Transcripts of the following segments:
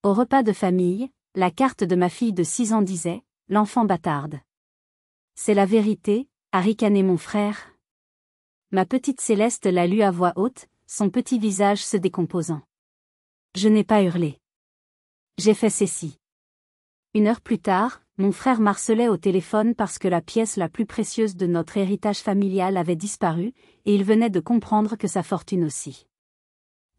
Au repas de famille, la carte de ma fille de 6 ans disait « L'enfant bâtarde ». C'est la vérité, a ricané mon frère. Ma petite Céleste l'a lu à voix haute, son petit visage se décomposant. Je n'ai pas hurlé. J'ai fait ceci. 1 heure plus tard, mon frère marcelait au téléphone parce que la pièce la plus précieuse de notre héritage familial avait disparu, et il venait de comprendre que sa fortune aussi.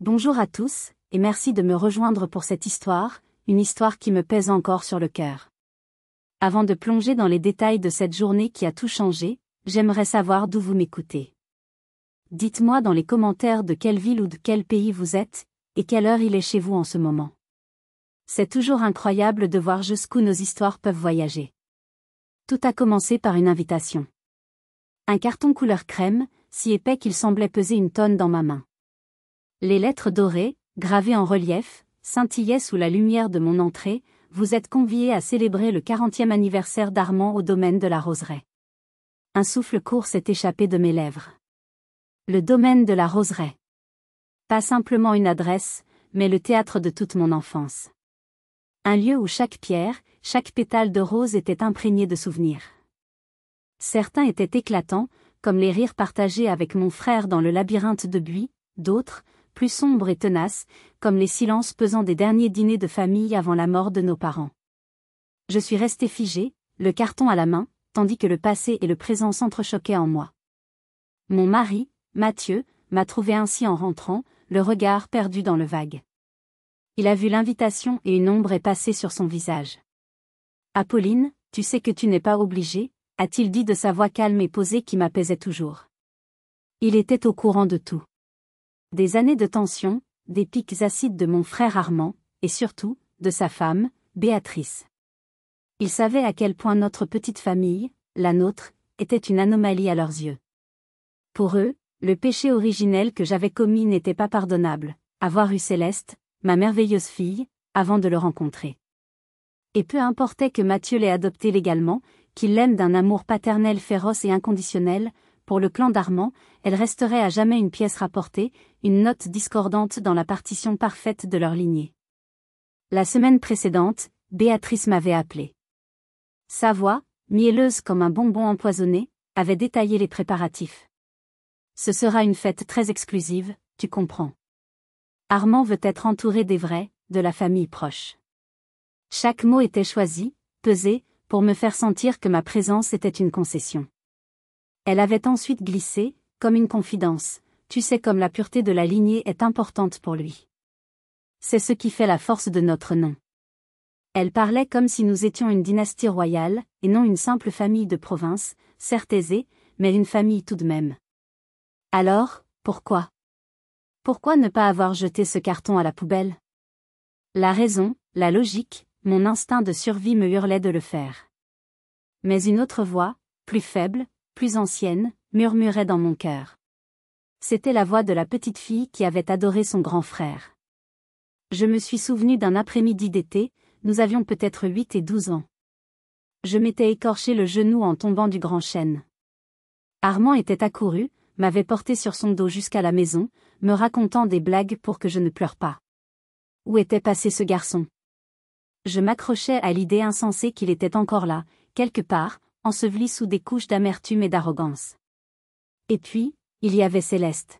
Bonjour à tous, et merci de me rejoindre pour cette histoire, une histoire qui me pèse encore sur le cœur. Avant de plonger dans les détails de cette journée qui a tout changé, j'aimerais savoir d'où vous m'écoutez. Dites-moi dans les commentaires de quelle ville ou de quel pays vous êtes, et quelle heure il est chez vous en ce moment. C'est toujours incroyable de voir jusqu'où nos histoires peuvent voyager. Tout a commencé par une invitation. Un carton couleur crème, si épais qu'il semblait peser 1 tonne dans ma main. Les lettres dorées, gravées en relief, scintillaient sous la lumière de mon entrée. Vous êtes conviés à célébrer le 40e anniversaire d'Armand au domaine de la Roseraie. Un souffle court s'est échappé de mes lèvres. Le domaine de la Roseraie. Pas simplement une adresse, mais le théâtre de toute mon enfance. Un lieu où chaque pierre, chaque pétale de rose était imprégné de souvenirs. Certains étaient éclatants, comme les rires partagés avec mon frère dans le labyrinthe de buis, d'autres, plus sombres et tenaces, comme les silences pesants des derniers dîners de famille avant la mort de nos parents. Je suis restée figée, le carton à la main, tandis que le passé et le présent s'entrechoquaient en moi. Mon mari, Mathieu, m'a trouvé ainsi en rentrant, le regard perdu dans le vague. Il a vu l'invitation et une ombre est passée sur son visage. « Apolline, tu sais que tu n'es pas obligée », a-t-il dit de sa voix calme et posée qui m'apaisait toujours. Il était au courant de tout. Des années de tension, des pics acides de mon frère Armand, et surtout, de sa femme, Béatrice. Il savait à quel point notre petite famille, la nôtre, était une anomalie à leurs yeux. Pour eux, le péché originel que j'avais commis n'était pas pardonnable, avoir eu Céleste, ma merveilleuse fille, avant de le rencontrer. Et peu importait que Mathieu l'ait adoptée légalement, qu'il l'aime d'un amour paternel féroce et inconditionnel, pour le clan d'Armand, elle resterait à jamais une pièce rapportée, une note discordante dans la partition parfaite de leur lignée. La semaine précédente, Béatrice m'avait appelé. Sa voix, mielleuse comme un bonbon empoisonné, avait détaillé les préparatifs. Ce sera une fête très exclusive, tu comprends. Armand veut être entouré des vrais, de la famille proche. Chaque mot était choisi, pesé, pour me faire sentir que ma présence était une concession. Elle avait ensuite glissé, comme une confidence, tu sais comme la pureté de la lignée est importante pour lui. C'est ce qui fait la force de notre nom. Elle parlait comme si nous étions une dynastie royale, et non une simple famille de province, certes aisée, mais une famille tout de même. Alors, pourquoi ? Pourquoi ne pas avoir jeté ce carton à la poubelle ? La raison, la logique, mon instinct de survie me hurlait de le faire. Mais une autre voix, plus faible, plus ancienne, murmurait dans mon cœur. C'était la voix de la petite fille qui avait adoré son grand frère. Je me suis souvenu d'un après-midi d'été, nous avions peut-être 8 et 12 ans. Je m'étais écorché le genou en tombant du grand chêne. Armand était accouru, m'avait porté sur son dos jusqu'à la maison, me racontant des blagues pour que je ne pleure pas. Où était passé ce garçon ? Je m'accrochais à l'idée insensée qu'il était encore là, quelque part, enseveli sous des couches d'amertume et d'arrogance. Et puis, il y avait Céleste.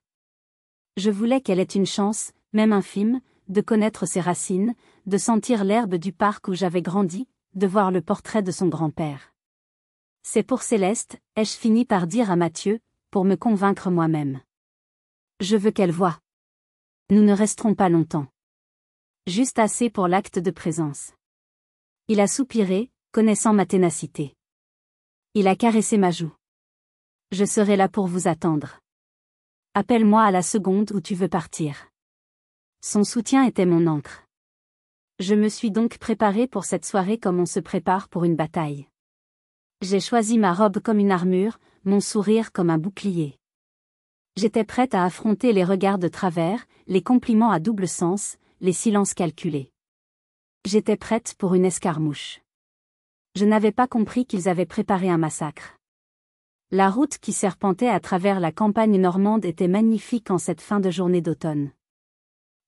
Je voulais qu'elle ait une chance, même infime, de connaître ses racines, de sentir l'herbe du parc où j'avais grandi, de voir le portrait de son grand-père. C'est pour Céleste, ai-je fini par dire à Mathieu, pour me convaincre moi-même. Je veux qu'elle voie. Nous ne resterons pas longtemps. Juste assez pour l'acte de présence. Il a soupiré, connaissant ma ténacité. Il a caressé ma joue. Je serai là pour vous attendre. Appelle-moi à la seconde où tu veux partir. Son soutien était mon ancre. Je me suis donc préparée pour cette soirée comme on se prépare pour une bataille. J'ai choisi ma robe comme une armure, mon sourire comme un bouclier. J'étais prête à affronter les regards de travers, les compliments à double sens, les silences calculés. J'étais prête pour une escarmouche. Je n'avais pas compris qu'ils avaient préparé un massacre. La route qui serpentait à travers la campagne normande était magnifique en cette fin de journée d'automne.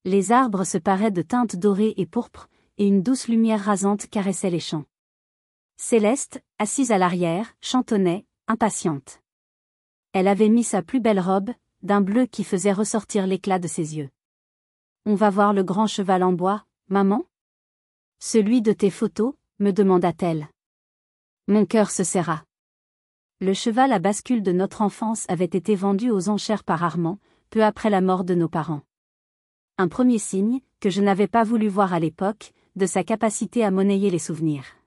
Les arbres se paraient de teintes dorées et pourpres, et une douce lumière rasante caressait les champs. Céleste, assise à l'arrière, chantonnait, impatiente. Elle avait mis sa plus belle robe, d'un bleu qui faisait ressortir l'éclat de ses yeux. « On va voir le grand cheval en bois, maman ? Celui de tes photos, me demanda-t-elle. Mon cœur se serra. Le cheval à bascule de notre enfance avait été vendu aux enchères par Armand, peu après la mort de nos parents. Un premier signe, que je n'avais pas voulu voir à l'époque, de sa capacité à monnayer les souvenirs.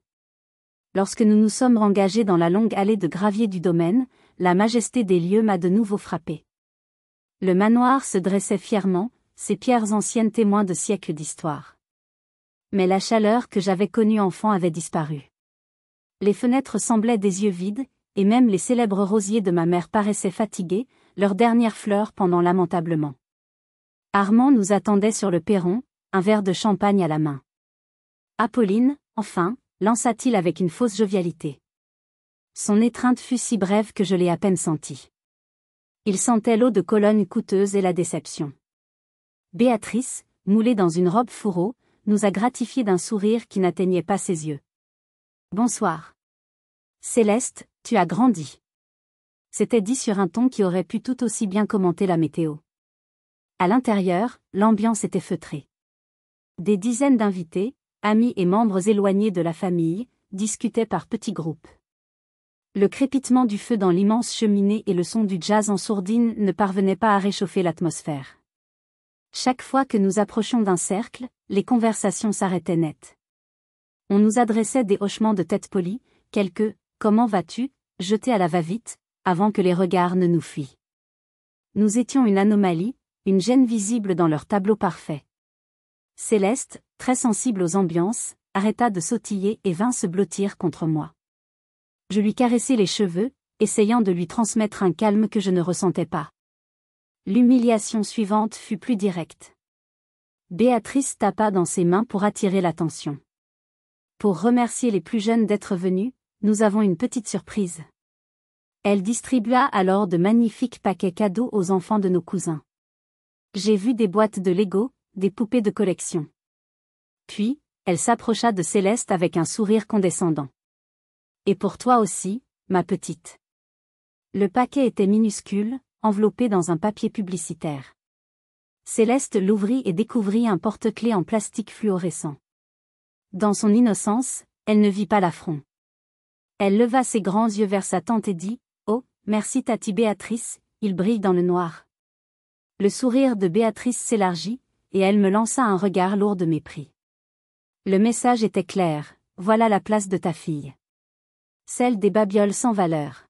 Lorsque nous nous sommes engagés dans la longue allée de gravier du domaine, la majesté des lieux m'a de nouveau frappé. Le manoir se dressait fièrement, ses pierres anciennes témoins de siècles d'histoire. Mais la chaleur que j'avais connue enfant avait disparu. Les fenêtres semblaient des yeux vides, et même les célèbres rosiers de ma mère paraissaient fatigués, leurs dernières fleurs pendant lamentablement. Armand nous attendait sur le perron, un verre de champagne à la main. Apolline, enfin, lança-t-il avec une fausse jovialité. Son étreinte fut si brève que je l'ai à peine sentie. Il sentait l'eau de Cologne coûteuse et la déception. Béatrice, moulée dans une robe fourreau, nous a gratifiés d'un sourire qui n'atteignait pas ses yeux. Bonsoir. Céleste, tu as grandi. C'était dit sur un ton qui aurait pu tout aussi bien commenter la météo. À l'intérieur, l'ambiance était feutrée. Des dizaines d'invités, amis et membres éloignés de la famille, discutaient par petits groupes. Le crépitement du feu dans l'immense cheminée et le son du jazz en sourdine ne parvenaient pas à réchauffer l'atmosphère. Chaque fois que nous approchions d'un cercle, les conversations s'arrêtaient net. On nous adressait des hochements de tête polis, quelques « Comment vas-tu » jetés à la va-vite, avant que les regards ne nous fuient. Nous étions une anomalie, une gêne visible dans leur tableau parfait. Céleste, très sensible aux ambiances, arrêta de sautiller et vint se blottir contre moi. Je lui caressai les cheveux, essayant de lui transmettre un calme que je ne ressentais pas. L'humiliation suivante fut plus directe. Béatrice tapa dans ses mains pour attirer l'attention. Pour remercier les plus jeunes d'être venus, nous avons une petite surprise. Elle distribua alors de magnifiques paquets cadeaux aux enfants de nos cousins. J'ai vu des boîtes de Lego, des poupées de collection. Puis, elle s'approcha de Céleste avec un sourire condescendant. Et pour toi aussi, ma petite. Le paquet était minuscule, enveloppé dans un papier publicitaire. Céleste l'ouvrit et découvrit un porte-clés en plastique fluorescent. Dans son innocence, elle ne vit pas l'affront. Elle leva ses grands yeux vers sa tante et dit « Oh, merci Tati Béatrice, il brille dans le noir. » Le sourire de Béatrice s'élargit, et elle me lança un regard lourd de mépris. Le message était clair, voilà la place de ta fille. Celle des babioles sans valeur.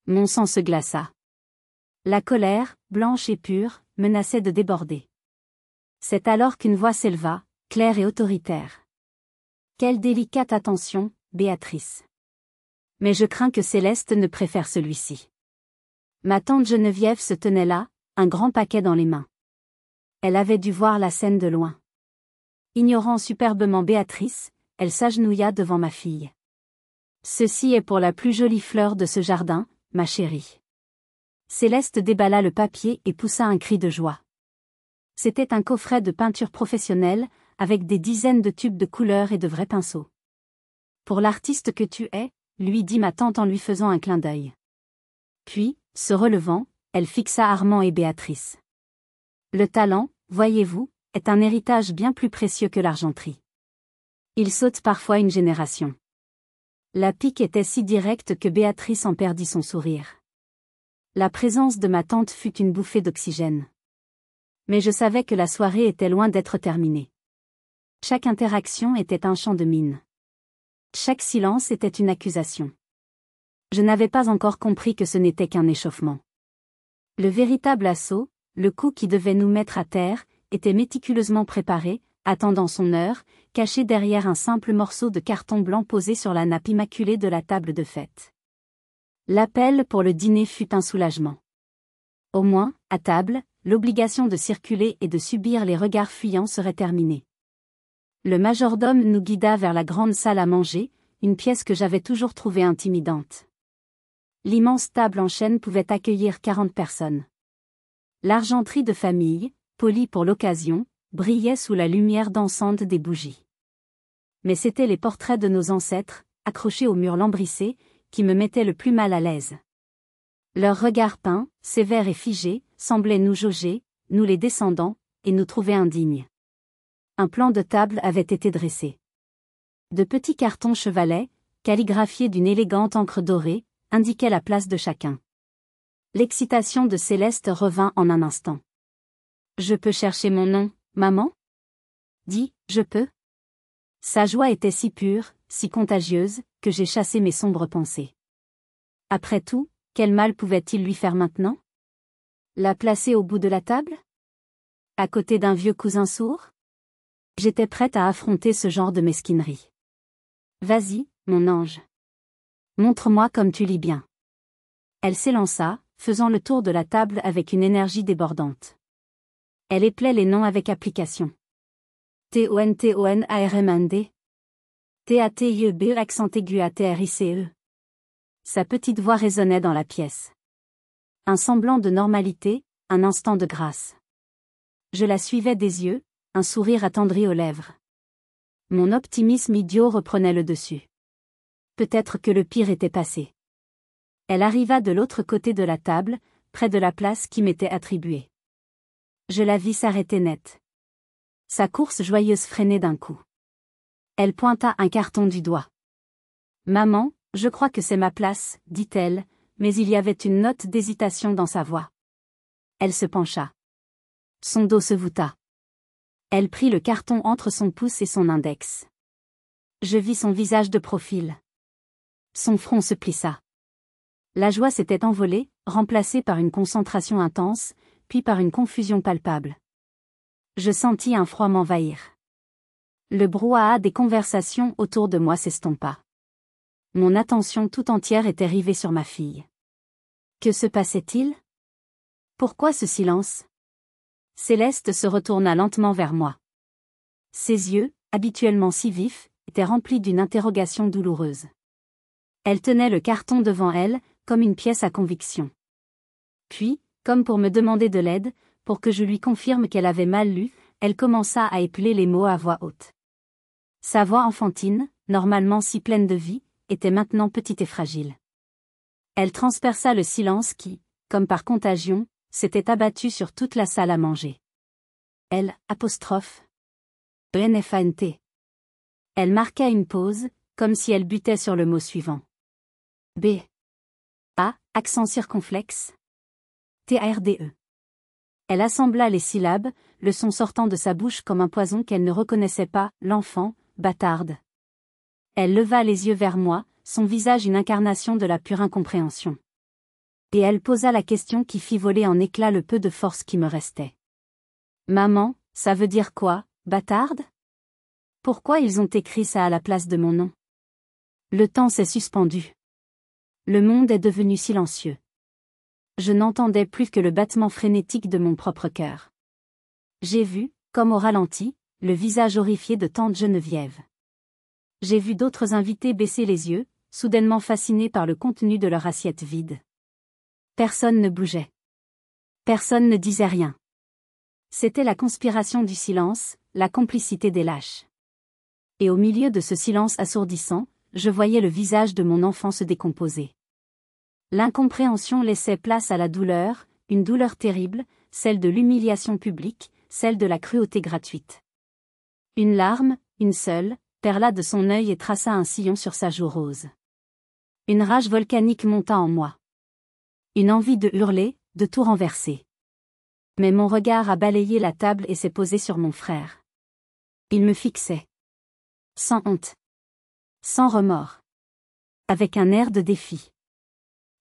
Mon sang se glaça. La colère, blanche et pure, menaçait de déborder. C'est alors qu'une voix s'éleva, claire et autoritaire. Quelle délicate attention, Béatrice. Mais je crains que Céleste ne préfère celui-ci. Ma tante Geneviève se tenait là, un grand paquet dans les mains. Elle avait dû voir la scène de loin. Ignorant superbement Béatrice, elle s'agenouilla devant ma fille. Ceci est pour la plus jolie fleur de ce jardin, ma chérie. Céleste déballa le papier et poussa un cri de joie. C'était un coffret de peinture professionnelle, avec des dizaines de tubes de couleurs et de vrais pinceaux. Pour l'artiste que tu es, lui dit ma tante en lui faisant un clin d'œil. Puis, se relevant, elle fixa Armand et Béatrice. Le talent, voyez-vous, est un héritage bien plus précieux que l'argenterie. Il saute parfois une génération. La pique était si directe que Béatrice en perdit son sourire. La présence de ma tante fut une bouffée d'oxygène. Mais je savais que la soirée était loin d'être terminée. Chaque interaction était un chant de mine. Chaque silence était une accusation. Je n'avais pas encore compris que ce n'était qu'un échauffement. Le véritable assaut, le coup qui devait nous mettre à terre, était méticuleusement préparé, attendant son heure, caché derrière un simple morceau de carton blanc posé sur la nappe immaculée de la table de fête. L'appel pour le dîner fut un soulagement. Au moins, à table, l'obligation de circuler et de subir les regards fuyants serait terminée. Le majordome nous guida vers la grande salle à manger, une pièce que j'avais toujours trouvée intimidante. L'immense table en chêne pouvait accueillir 40 personnes. L'argenterie de famille, polie pour l'occasion, brillait sous la lumière dansante des bougies. Mais c'étaient les portraits de nos ancêtres, accrochés au mur lambrissé, qui me mettaient le plus mal à l'aise. Leur regard peint, sévère et figé, semblait nous jauger, nous les descendants, et nous trouver indignes. Un plan de table avait été dressé. De petits cartons chevalets, calligraphiés d'une élégante encre dorée, indiquaient la place de chacun. L'excitation de Céleste revint en un instant. « Je peux chercher mon nom, maman ?» Dis, « Je peux ?» Sa joie était si pure, si contagieuse, que j'ai chassé mes sombres pensées. Après tout, quel mal pouvait-il lui faire maintenant? La placer au bout de la table? À côté d'un vieux cousin sourd? J'étais prête à affronter ce genre de mesquinerie. Vas-y, mon ange. Montre-moi comme tu lis bien. Elle s'élança, faisant le tour de la table avec une énergie débordante. Elle éplait les noms avec application. T-O-N-T-O-N-A-R-M-N-D. T-A-T-I-E-B accent aigu A-T-R-I-C-E. Sa petite voix résonnait dans la pièce. Un semblant de normalité, un instant de grâce. Je la suivais des yeux, un sourire attendri aux lèvres. Mon optimisme idiot reprenait le dessus. Peut-être que le pire était passé. Elle arriva de l'autre côté de la table, près de la place qui m'était attribuée. Je la vis s'arrêter net. Sa course joyeuse freinait d'un coup. Elle pointa un carton du doigt. « Maman, je crois que c'est ma place, dit-elle, mais il y avait une note d'hésitation dans sa voix. Elle se pencha. Son dos se voûta. Elle prit le carton entre son pouce et son index. Je vis son visage de profil. Son front se plissa. La joie s'était envolée, remplacée par une concentration intense, puis par une confusion palpable. Je sentis un froid m'envahir. Le brouhaha des conversations autour de moi s'estompa. Mon attention tout entière était rivée sur ma fille. Que se passait-il? Pourquoi ce silence? Céleste se retourna lentement vers moi. Ses yeux, habituellement si vifs, étaient remplis d'une interrogation douloureuse. Elle tenait le carton devant elle, comme une pièce à conviction. Puis, comme pour me demander de l'aide, pour que je lui confirme qu'elle avait mal lu, elle commença à épeler les mots à voix haute. Sa voix enfantine, normalement si pleine de vie, était maintenant petite et fragile. Elle transperça le silence qui, comme par contagion, s'était abattu sur toute la salle à manger. Elle, apostrophe. ENFANT. Elle marqua une pause, comme si elle butait sur le mot suivant. B. A, accent circonflexe. TARDE. Elle assembla les syllabes, le son sortant de sa bouche comme un poison qu'elle ne reconnaissait pas, l'enfant, bâtarde. Elle leva les yeux vers moi, son visage une incarnation de la pure incompréhension. Et elle posa la question qui fit voler en éclats le peu de force qui me restait. Maman, ça veut dire quoi, bâtarde? Pourquoi ils ont écrit ça à la place de mon nom? Le temps s'est suspendu. Le monde est devenu silencieux. Je n'entendais plus que le battement frénétique de mon propre cœur. J'ai vu, comme au ralenti, le visage horrifié de tante Geneviève. J'ai vu d'autres invités baisser les yeux, soudainement fascinés par le contenu de leur assiette vide. Personne ne bougeait. Personne ne disait rien. C'était la conspiration du silence, la complicité des lâches. Et au milieu de ce silence assourdissant, je voyais le visage de mon enfant se décomposer. L'incompréhension laissait place à la douleur, une douleur terrible, celle de l'humiliation publique, celle de la cruauté gratuite. Une larme, une seule, perla de son œil et traça un sillon sur sa joue rose. Une rage volcanique monta en moi. Une envie de hurler, de tout renverser. Mais mon regard a balayé la table et s'est posé sur mon frère. Il me fixait. Sans honte. Sans remords. Avec un air de défi.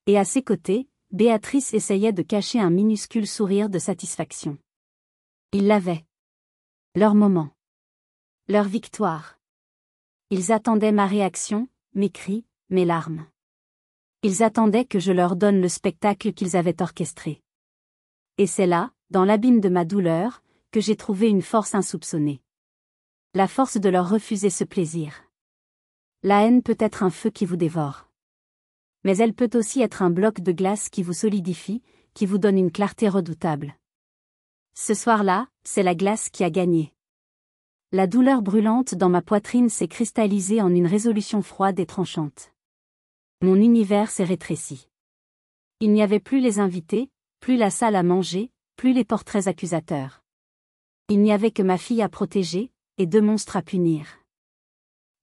Et à ses côtés, Béatrice essayait de cacher un minuscule sourire de satisfaction. Ils l'avaient. Leur moment. Leur victoire. Ils attendaient ma réaction, mes cris, mes larmes. Ils attendaient que je leur donne le spectacle qu'ils avaient orchestré. Et c'est là, dans l'abîme de ma douleur, que j'ai trouvé une force insoupçonnée. La force de leur refuser ce plaisir. La haine peut être un feu qui vous dévore. Mais elle peut aussi être un bloc de glace qui vous solidifie, qui vous donne une clarté redoutable. Ce soir-là, c'est la glace qui a gagné. La douleur brûlante dans ma poitrine s'est cristallisée en une résolution froide et tranchante. Mon univers s'est rétréci. Il n'y avait plus les invités, plus la salle à manger, plus les portraits accusateurs. Il n'y avait que ma fille à protéger, et 2 monstres à punir.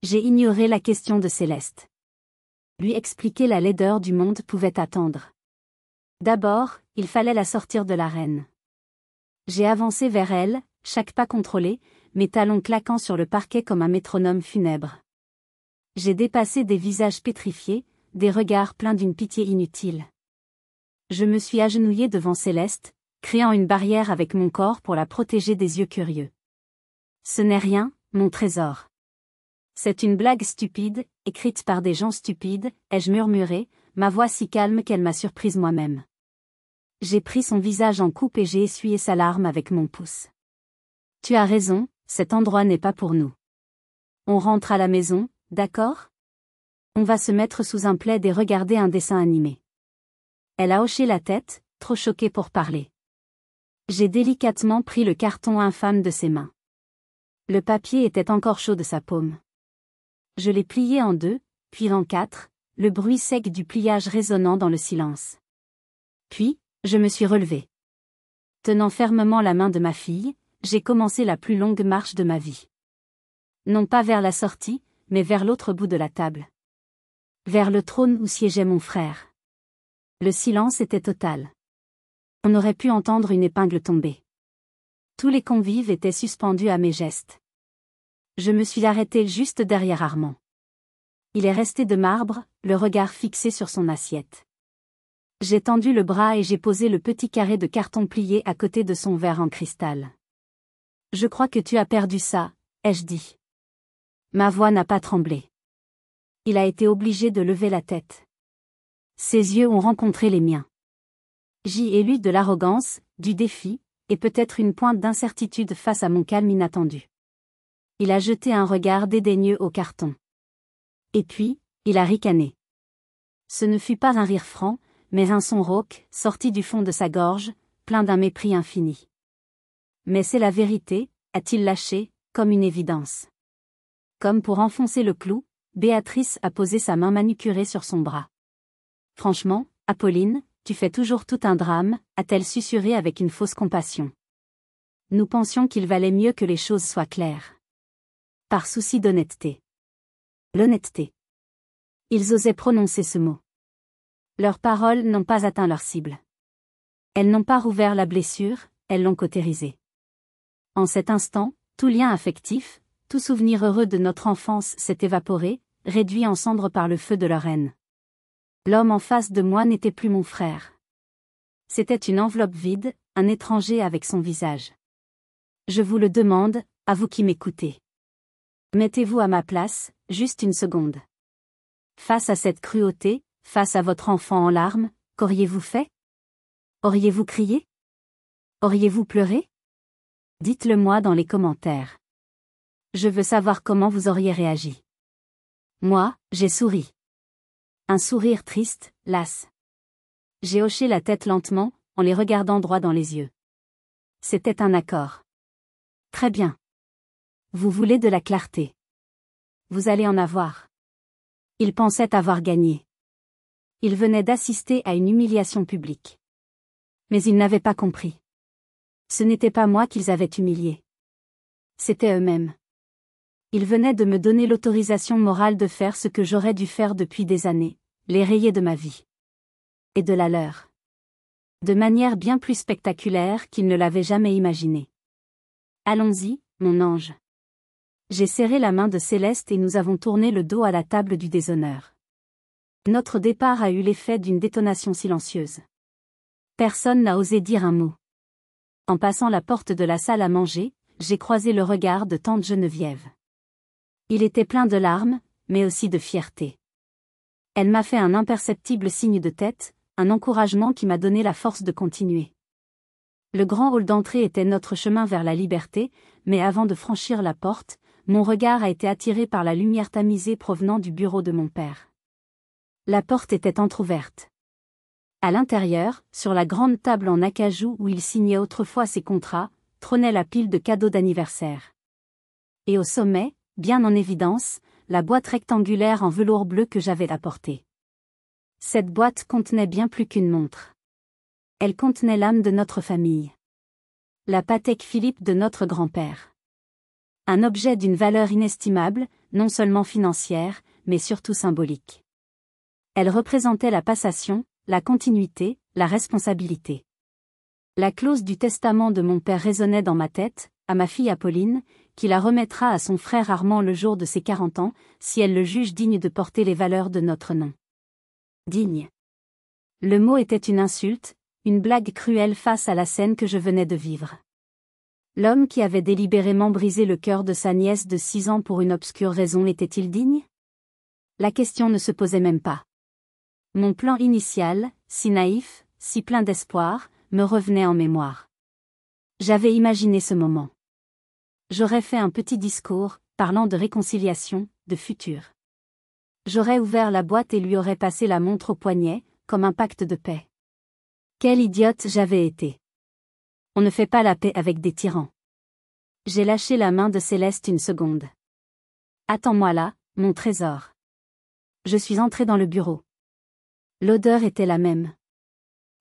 J'ai ignoré la question de Céleste. Lui expliquer la laideur du monde pouvait attendre. D'abord, il fallait la sortir de l'arène. J'ai avancé vers elle, chaque pas contrôlé, mes talons claquant sur le parquet comme un métronome funèbre. J'ai dépassé des visages pétrifiés, des regards pleins d'une pitié inutile. Je me suis agenouillée devant Céleste, créant une barrière avec mon corps pour la protéger des yeux curieux. Ce n'est rien, mon trésor. C'est une blague stupide, écrite par des gens stupides, ai-je murmuré, ma voix si calme qu'elle m'a surprise moi-même. J'ai pris son visage en coupe et j'ai essuyé sa larme avec mon pouce. Tu as raison, cet endroit n'est pas pour nous. On rentre à la maison, d'accord? On va se mettre sous un plaid et regarder un dessin animé. Elle a hoché la tête, trop choquée pour parler. J'ai délicatement pris le carton infâme de ses mains. Le papier était encore chaud de sa paume. Je l'ai plié en 2, puis en 4, le bruit sec du pliage résonnant dans le silence. Puis, je me suis relevée. Tenant fermement la main de ma fille, j'ai commencé la plus longue marche de ma vie. Non pas vers la sortie, mais vers l'autre bout de la table. Vers le trône où siégeait mon frère. Le silence était total. On aurait pu entendre une épingle tomber. Tous les convives étaient suspendus à mes gestes. Je me suis arrêtée juste derrière Armand. Il est resté de marbre, le regard fixé sur son assiette. J'ai tendu le bras et j'ai posé le petit carré de carton plié à côté de son verre en cristal. Je crois que tu as perdu ça, ai-je dit. Ma voix n'a pas tremblé. Il a été obligé de lever la tête. Ses yeux ont rencontré les miens. J'y ai lu de l'arrogance, du défi, et peut-être une pointe d'incertitude face à mon calme inattendu. Il a jeté un regard dédaigneux au carton. Et puis, il a ricané. Ce ne fut pas un rire franc, mais un son rauque, sorti du fond de sa gorge, plein d'un mépris infini. Mais c'est la vérité, a-t-il lâché, comme une évidence. Comme pour enfoncer le clou, Béatrice a posé sa main manucurée sur son bras. Franchement, Apolline, tu fais toujours tout un drame, a-t-elle susurré avec une fausse compassion. Nous pensions qu'il valait mieux que les choses soient claires. Par souci d'honnêteté. L'honnêteté. Ils osaient prononcer ce mot. Leurs paroles n'ont pas atteint leur cible. Elles n'ont pas rouvert la blessure, elles l'ont cautérisée. En cet instant, tout lien affectif, tout souvenir heureux de notre enfance s'est évaporé, réduit en cendres par le feu de leur haine. L'homme en face de moi n'était plus mon frère. C'était une enveloppe vide, un étranger avec son visage. Je vous le demande, à vous qui m'écoutez. Mettez-vous à ma place, juste une seconde. Face à cette cruauté, face à votre enfant en larmes, qu'auriez-vous fait? Auriez-vous crié? Auriez-vous pleuré? Dites-le moi dans les commentaires. Je veux savoir comment vous auriez réagi. Moi, j'ai souri. Un sourire triste, las. J'ai hoché la tête lentement, en les regardant droit dans les yeux. C'était un accord. Très bien. Vous voulez de la clarté. Vous allez en avoir. Il pensait avoir gagné. Il venait d'assister à une humiliation publique. Mais ils n'avaient pas compris. Ce n'était pas moi qu'ils avaient humilié. C'était eux-mêmes. Ils venaient de me donner l'autorisation morale de faire ce que j'aurais dû faire depuis des années, les rayer de ma vie. Et de la leur. De manière bien plus spectaculaire qu'ils ne l'avaient jamais imaginé. Allons-y, mon ange. J'ai serré la main de Céleste et nous avons tourné le dos à la table du déshonneur. Notre départ a eu l'effet d'une détonation silencieuse. Personne n'a osé dire un mot. En passant la porte de la salle à manger, j'ai croisé le regard de tante Geneviève. Il était plein de larmes, mais aussi de fierté. Elle m'a fait un imperceptible signe de tête, un encouragement qui m'a donné la force de continuer. Le grand hall d'entrée était notre chemin vers la liberté, mais avant de franchir la porte, mon regard a été attiré par la lumière tamisée provenant du bureau de mon père. La porte était entr'ouverte. À l'intérieur, sur la grande table en acajou où il signait autrefois ses contrats, trônait la pile de cadeaux d'anniversaire. Et au sommet, bien en évidence, la boîte rectangulaire en velours bleu que j'avais apportée. Cette boîte contenait bien plus qu'une montre. Elle contenait l'âme de notre famille. La Patek Philippe de notre grand-père. Un objet d'une valeur inestimable, non seulement financière, mais surtout symbolique. Elle représentait la passation, la continuité, la responsabilité. La clause du testament de mon père résonnait dans ma tête, à ma fille Apolline, qui la remettra à son frère Armand le jour de ses 40 ans, si elle le juge digne de porter les valeurs de notre nom. Digne. Le mot était une insulte, une blague cruelle face à la scène que je venais de vivre. L'homme qui avait délibérément brisé le cœur de sa nièce de 6 ans pour une obscure raison était-il digne? La question ne se posait même pas. Mon plan initial, si naïf, si plein d'espoir, me revenait en mémoire. J'avais imaginé ce moment. J'aurais fait un petit discours, parlant de réconciliation, de futur. J'aurais ouvert la boîte et lui aurais passé la montre au poignet, comme un pacte de paix. Quelle idiote j'avais été. On ne fait pas la paix avec des tyrans. J'ai lâché la main de Céleste une seconde. Attends-moi là, mon trésor. Je suis entré dans le bureau. L'odeur était la même.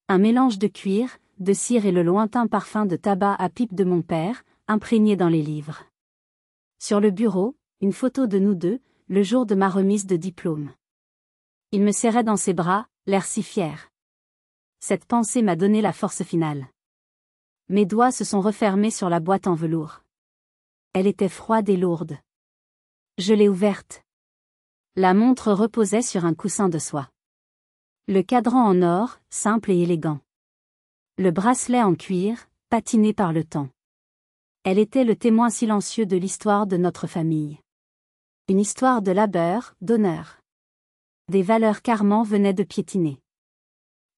Un mélange de cuir, de cire et le lointain parfum de tabac à pipe de mon père, imprégné dans les livres. Sur le bureau, une photo de nous deux, le jour de ma remise de diplôme. Il me serrait dans ses bras, l'air si fier. Cette pensée m'a donné la force finale. Mes doigts se sont refermés sur la boîte en velours. Elle était froide et lourde. Je l'ai ouverte. La montre reposait sur un coussin de soie. Le cadran en or, simple et élégant. Le bracelet en cuir, patiné par le temps. Elle était le témoin silencieux de l'histoire de notre famille. Une histoire de labeur, d'honneur. Des valeurs qu'Armand venait de piétiner.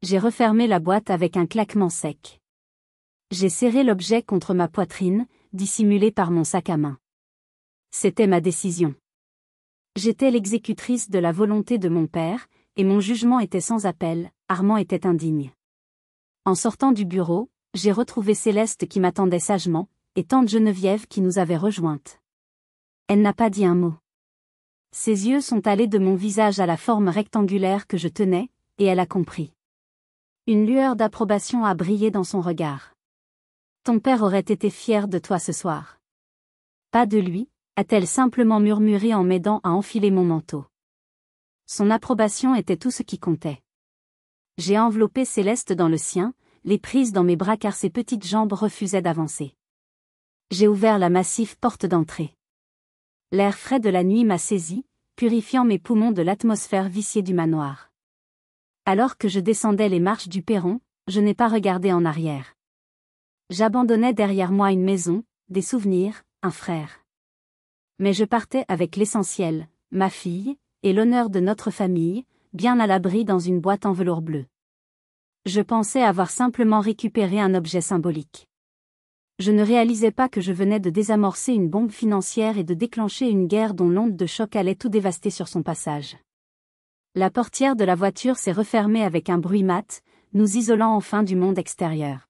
J'ai refermé la boîte avec un claquement sec. J'ai serré l'objet contre ma poitrine, dissimulé par mon sac à main. C'était ma décision. J'étais l'exécutrice de la volonté de mon père, et mon jugement était sans appel, Armand était indigne. En sortant du bureau, j'ai retrouvé Céleste qui m'attendait sagement, et tante Geneviève qui nous avait rejointes. Elle n'a pas dit un mot. Ses yeux sont allés de mon visage à la forme rectangulaire que je tenais, et elle a compris. Une lueur d'approbation a brillé dans son regard. Ton père aurait été fier de toi ce soir. Pas de lui, a-t-elle simplement murmuré en m'aidant à enfiler mon manteau. Son approbation était tout ce qui comptait. J'ai enveloppé Céleste dans le sien, les prises dans mes bras car ses petites jambes refusaient d'avancer. J'ai ouvert la massive porte d'entrée. L'air frais de la nuit m'a saisi, purifiant mes poumons de l'atmosphère viciée du manoir. Alors que je descendais les marches du perron, je n'ai pas regardé en arrière. J'abandonnais derrière moi une maison, des souvenirs, un frère. Mais je partais avec l'essentiel, ma fille, et l'honneur de notre famille, bien à l'abri dans une boîte en velours bleu. Je pensais avoir simplement récupéré un objet symbolique. Je ne réalisais pas que je venais de désamorcer une bombe financière et de déclencher une guerre dont l'onde de choc allait tout dévaster sur son passage. La portière de la voiture s'est refermée avec un bruit mat, nous isolant enfin du monde extérieur.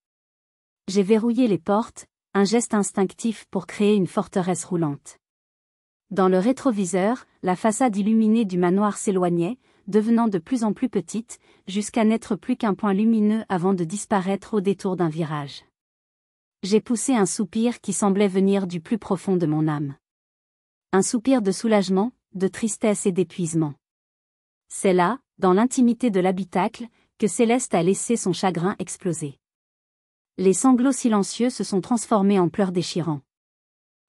J'ai verrouillé les portes, un geste instinctif pour créer une forteresse roulante. Dans le rétroviseur, la façade illuminée du manoir s'éloignait, devenant de plus en plus petite, jusqu'à n'être plus qu'un point lumineux avant de disparaître au détour d'un virage. J'ai poussé un soupir qui semblait venir du plus profond de mon âme. Un soupir de soulagement, de tristesse et d'épuisement. C'est là, dans l'intimité de l'habitacle, que Céleste a laissé son chagrin exploser. Les sanglots silencieux se sont transformés en pleurs déchirants.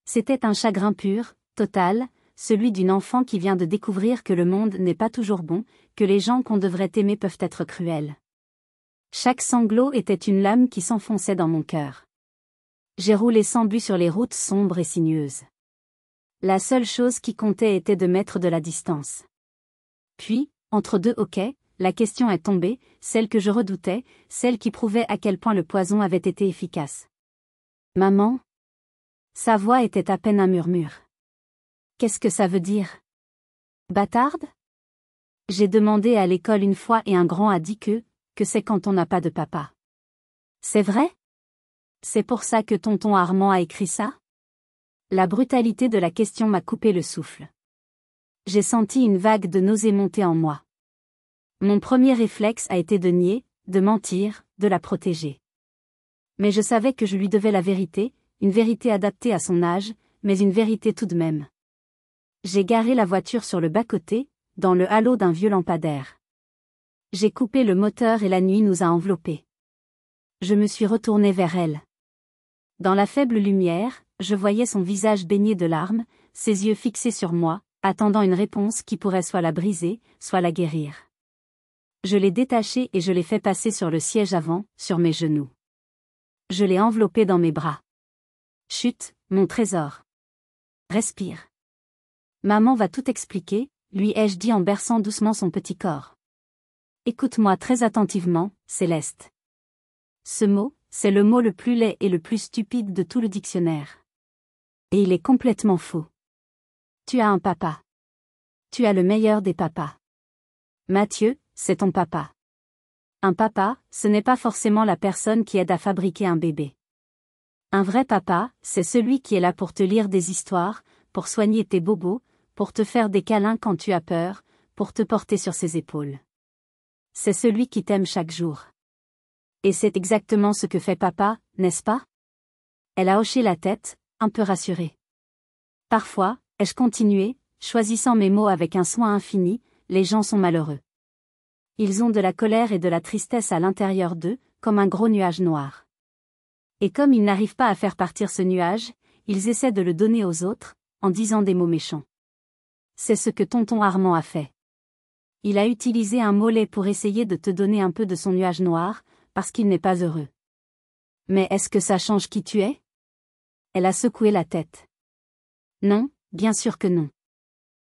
C'était un chagrin pur, total, celui d'une enfant qui vient de découvrir que le monde n'est pas toujours bon, que les gens qu'on devrait aimer peuvent être cruels. Chaque sanglot était une lame qui s'enfonçait dans mon cœur. J'ai roulé sans but sur les routes sombres et sinueuses. La seule chose qui comptait était de mettre de la distance. Puis, entre deux hoquets, la question est tombée, celle que je redoutais, celle qui prouvait à quel point le poison avait été efficace. Maman? Sa voix était à peine un murmure. Qu'est-ce que ça veut dire? Bâtarde? J'ai demandé à l'école une fois et un grand a dit que c'est quand on n'a pas de papa. C'est vrai? C'est pour ça que tonton Armand a écrit ça? La brutalité de la question m'a coupé le souffle. J'ai senti une vague de nausée monter en moi. Mon premier réflexe a été de nier, de mentir, de la protéger. Mais je savais que je lui devais la vérité, une vérité adaptée à son âge, mais une vérité tout de même. J'ai garé la voiture sur le bas-côté, dans le halo d'un vieux lampadaire. J'ai coupé le moteur et la nuit nous a enveloppés. Je me suis retourné vers elle. Dans la faible lumière, je voyais son visage baigné de larmes, ses yeux fixés sur moi, attendant une réponse qui pourrait soit la briser, soit la guérir. Je l'ai détachée et je l'ai fait passer sur le siège avant, sur mes genoux. Je l'ai enveloppée dans mes bras. Chut, mon trésor. Respire. Maman va tout expliquer, lui ai-je dit en berçant doucement son petit corps. Écoute-moi très attentivement, Céleste. Ce mot, c'est le mot le plus laid et le plus stupide de tout le dictionnaire. Et il est complètement faux. Tu as un papa. Tu as le meilleur des papas. Mathieu, c'est ton papa. Un papa, ce n'est pas forcément la personne qui aide à fabriquer un bébé. Un vrai papa, c'est celui qui est là pour te lire des histoires, pour soigner tes bobos, pour te faire des câlins quand tu as peur, pour te porter sur ses épaules. C'est celui qui t'aime chaque jour. Et c'est exactement ce que fait papa, n'est-ce pas? Elle a hoché la tête, un peu rassurée. Parfois, ai-je continué, choisissant mes mots avec un soin infini, les gens sont malheureux. Ils ont de la colère et de la tristesse à l'intérieur d'eux, comme un gros nuage noir. Et comme ils n'arrivent pas à faire partir ce nuage, ils essaient de le donner aux autres, en disant des mots méchants. C'est ce que tonton Armand a fait. Il a utilisé un mollet pour essayer de te donner un peu de son nuage noir, parce qu'il n'est pas heureux. Mais est-ce que ça change qui tu es? Elle a secoué la tête. Non, bien sûr que non.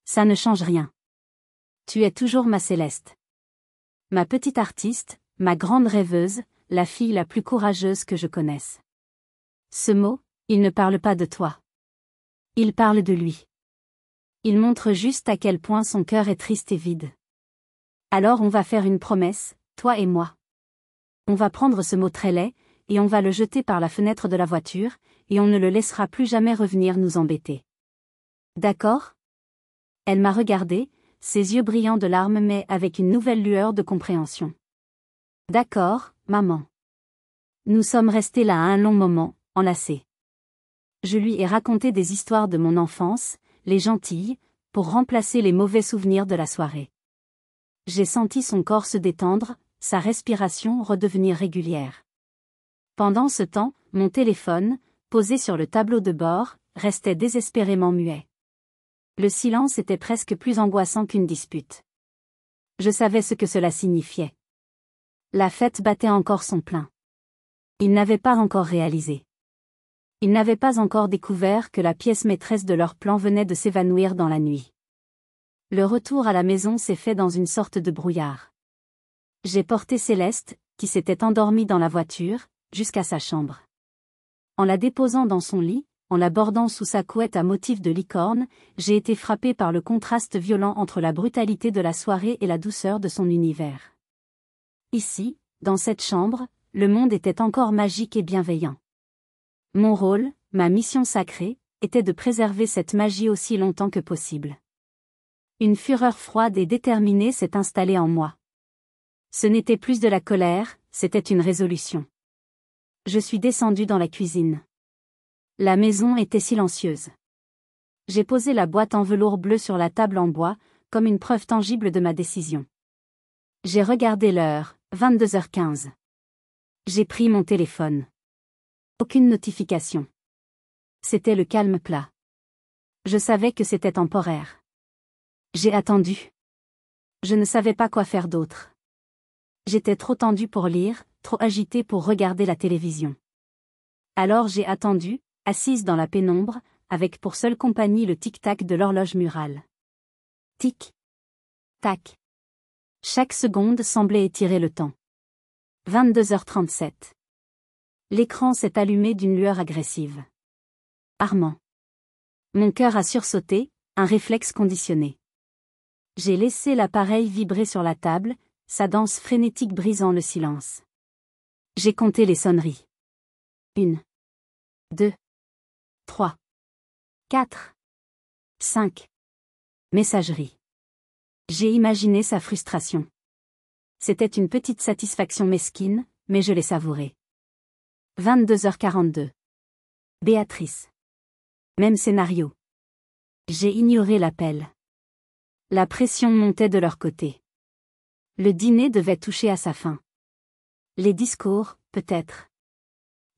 Ça ne change rien. Tu es toujours ma Céleste. Ma petite artiste, ma grande rêveuse, la fille la plus courageuse que je connaisse. Ce mot, il ne parle pas de toi. Il parle de lui. Il montre juste à quel point son cœur est triste et vide. Alors on va faire une promesse, toi et moi. On va prendre ce mot très laid, et on va le jeter par la fenêtre de la voiture, et on ne le laissera plus jamais revenir nous embêter. D'accord? Elle m'a regardé, ses yeux brillants de larmes mais avec une nouvelle lueur de compréhension. D'accord, maman. Nous sommes restés là un long moment, enlacés. Je lui ai raconté des histoires de mon enfance, les gentilles, pour remplacer les mauvais souvenirs de la soirée. J'ai senti son corps se détendre, sa respiration redevenir régulière. Pendant ce temps, mon téléphone, posé sur le tableau de bord, restait désespérément muet. Le silence était presque plus angoissant qu'une dispute. Je savais ce que cela signifiait. La fête battait encore son plein. Ils n'avaient pas encore réalisé. Ils n'avaient pas encore découvert que la pièce maîtresse de leur plan venait de s'évanouir dans la nuit. Le retour à la maison s'est fait dans une sorte de brouillard. J'ai porté Céleste, qui s'était endormie dans la voiture, jusqu'à sa chambre. En la déposant dans son lit, en la bordant sous sa couette à motif de licorne, j'ai été frappé par le contraste violent entre la brutalité de la soirée et la douceur de son univers. Ici, dans cette chambre, le monde était encore magique et bienveillant. Mon rôle, ma mission sacrée, était de préserver cette magie aussi longtemps que possible. Une fureur froide et déterminée s'est installée en moi. Ce n'était plus de la colère, c'était une résolution. Je suis descendu dans la cuisine. La maison était silencieuse. J'ai posé la boîte en velours bleu sur la table en bois, comme une preuve tangible de ma décision. J'ai regardé l'heure, 22h15. J'ai pris mon téléphone. Aucune notification. C'était le calme plat. Je savais que c'était temporaire. J'ai attendu. Je ne savais pas quoi faire d'autre. J'étais trop tendue pour lire, trop agitée pour regarder la télévision. Alors j'ai attendu, assise dans la pénombre, avec pour seule compagnie le tic-tac de l'horloge murale. Tic. Tac. Chaque seconde semblait étirer le temps. 22h37. L'écran s'est allumé d'une lueur agressive. Armand. Mon cœur a sursauté, un réflexe conditionné. J'ai laissé l'appareil vibrer sur la table, sa danse frénétique brisant le silence. J'ai compté les sonneries. 1, 2, 3. 4. 5. Messagerie. J'ai imaginé sa frustration. C'était une petite satisfaction mesquine, mais je l'ai savourée. 22h42. Béatrice. Même scénario. J'ai ignoré l'appel. La pression montait de leur côté. Le dîner devait toucher à sa fin. Les discours, peut-être.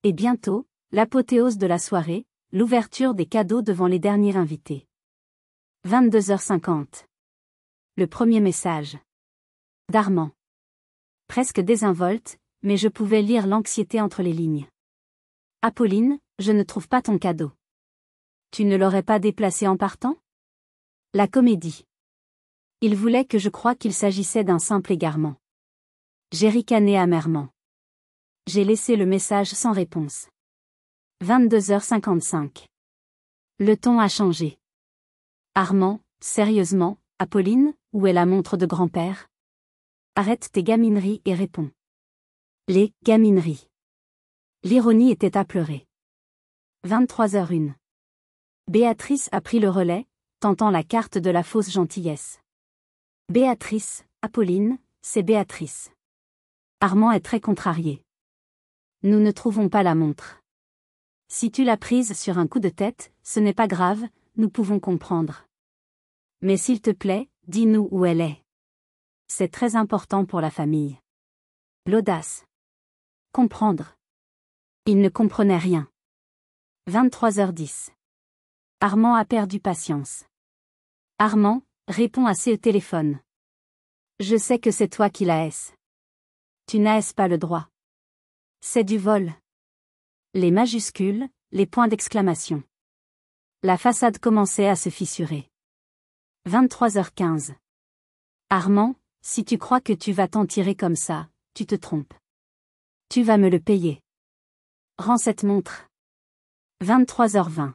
Et bientôt, l'apothéose de la soirée, l'ouverture des cadeaux devant les derniers invités. 22h50. Le premier message. d'Armand. Presque désinvolte, mais je pouvais lire l'anxiété entre les lignes. Apolline, je ne trouve pas ton cadeau. Tu ne l'aurais pas déplacé en partant? La comédie. Il voulait que je croie qu'il s'agissait d'un simple égarement. J'ai ricané amèrement. J'ai laissé le message sans réponse. 22h55. Le ton a changé. Armand, sérieusement, Apolline, où est la montre de grand-père? Arrête tes gamineries et réponds. Les gamineries. L'ironie était à pleurer. 23h01. Béatrice a pris le relais, tentant la carte de la fausse gentillesse. Béatrice, Apolline, c'est Béatrice. Armand est très contrarié. Nous ne trouvons pas la montre. Si tu l'as prise sur un coup de tête, ce n'est pas grave, nous pouvons comprendre. Mais s'il te plaît, dis-nous où elle est. C'est très important pour la famille. L'audace. Comprendre. Il ne comprenait rien. 23h10. Armand a perdu patience. Armand, réponds à ce téléphone. Je sais que c'est toi qui la hais. Tu n'as pas le droit. C'est du vol. Les majuscules, les points d'exclamation. La façade commençait à se fissurer. 23h15. Armand, si tu crois que tu vas t'en tirer comme ça, tu te trompes. Tu vas me le payer. Rends cette montre. 23h20.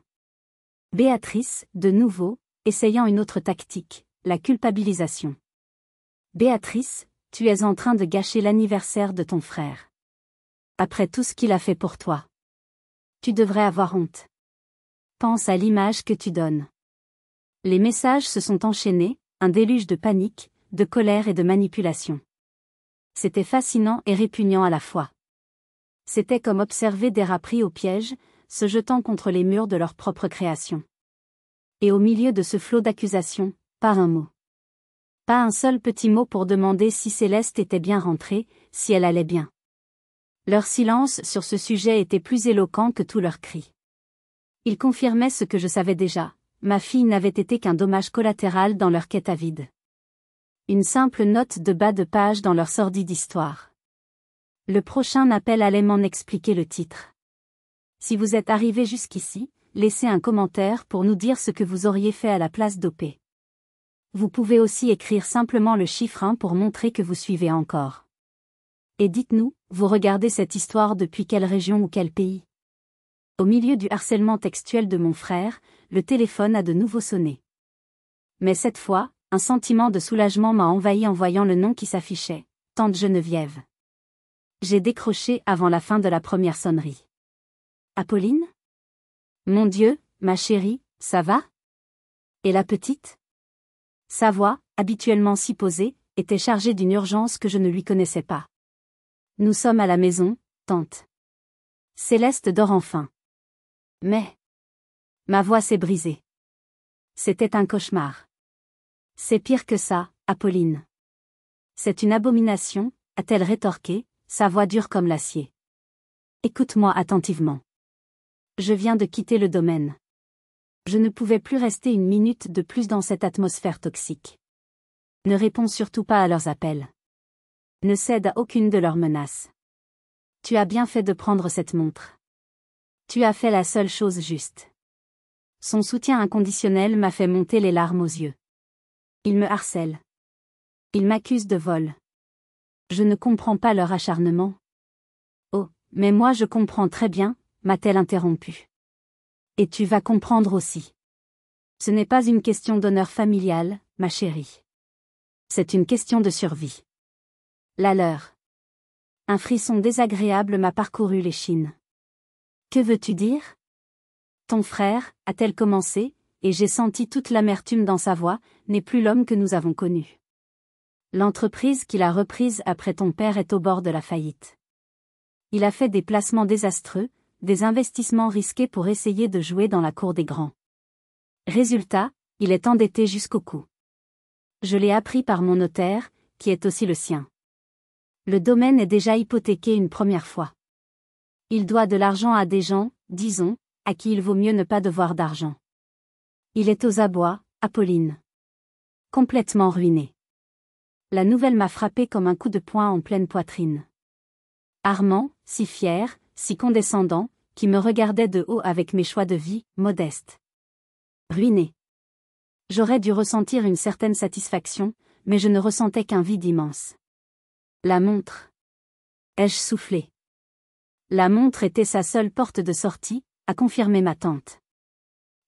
Béatrice, de nouveau, essayant une autre tactique, la culpabilisation. Béatrice, tu es en train de gâcher l'anniversaire de ton frère. Après tout ce qu'il a fait pour toi. Tu devrais avoir honte. Pense à l'image que tu donnes. Les messages se sont enchaînés, un déluge de panique, de colère et de manipulation. C'était fascinant et répugnant à la fois. C'était comme observer des rats pris au piège, se jetant contre les murs de leur propre création. Et au milieu de ce flot d'accusations, pas un mot. Pas un seul petit mot pour demander si Céleste était bien rentrée, si elle allait bien. Leur silence sur ce sujet était plus éloquent que tous leurs cris. Il confirmait ce que je savais déjà, ma fille n'avait été qu'un dommage collatéral dans leur quête avide. Une simple note de bas de page dans leur sordide histoire. Le prochain appel allait m'en expliquer le titre. Si vous êtes arrivé jusqu'ici, laissez un commentaire pour nous dire ce que vous auriez fait à la place d'OP. Vous pouvez aussi écrire simplement le chiffre 1 pour montrer que vous suivez encore. Et dites-nous, vous regardez cette histoire depuis quelle région ou quel pays? Au milieu du harcèlement textuel de mon frère, le téléphone a de nouveau sonné. Mais cette fois, un sentiment de soulagement m'a envahi en voyant le nom qui s'affichait, Tante Geneviève. J'ai décroché avant la fin de la première sonnerie. Apolline? Mon Dieu, ma chérie, ça va? Et la petite? Sa voix, habituellement si posée, était chargée d'une urgence que je ne lui connaissais pas. Nous sommes à la maison, tante. Céleste dort enfin. Mais... Ma voix s'est brisée. C'était un cauchemar. C'est pire que ça, Apolline. C'est une abomination, a-t-elle rétorqué, sa voix dure comme l'acier. Écoute-moi attentivement. Je viens de quitter le domaine. Je ne pouvais plus rester une minute de plus dans cette atmosphère toxique. Ne réponds surtout pas à leurs appels. Ne cède à aucune de leurs menaces. Tu as bien fait de prendre cette montre. Tu as fait la seule chose juste. Son soutien inconditionnel m'a fait monter les larmes aux yeux. Il me harcèle. Il m'accuse de vol. Je ne comprends pas leur acharnement. Oh, mais moi je comprends très bien, m'a-t-elle interrompu. Et tu vas comprendre aussi. Ce n'est pas une question d'honneur familial, ma chérie. C'est une question de survie. La leur. Un frisson désagréable m'a parcouru l'échine. Que veux-tu dire? Ton frère, a-t-elle commencé, et j'ai senti toute l'amertume dans sa voix, n'est plus l'homme que nous avons connu. L'entreprise qu'il a reprise après ton père est au bord de la faillite. Il a fait des placements désastreux, des investissements risqués pour essayer de jouer dans la cour des grands. Résultat, il est endetté jusqu'au cou. Je l'ai appris par mon notaire, qui est aussi le sien. Le domaine est déjà hypothéqué une première fois. Il doit de l'argent à des gens, disons, à qui il vaut mieux ne pas devoir d'argent. Il est aux abois, Apolline. Complètement ruiné. La nouvelle m'a frappé comme un coup de poing en pleine poitrine. Armand, si fier, si condescendant, qui me regardait de haut avec mes choix de vie, modestes. Ruiné. J'aurais dû ressentir une certaine satisfaction, mais je ne ressentais qu'un vide immense. La montre. Ai-je soufflé? La montre était sa seule porte de sortie, a confirmé ma tante.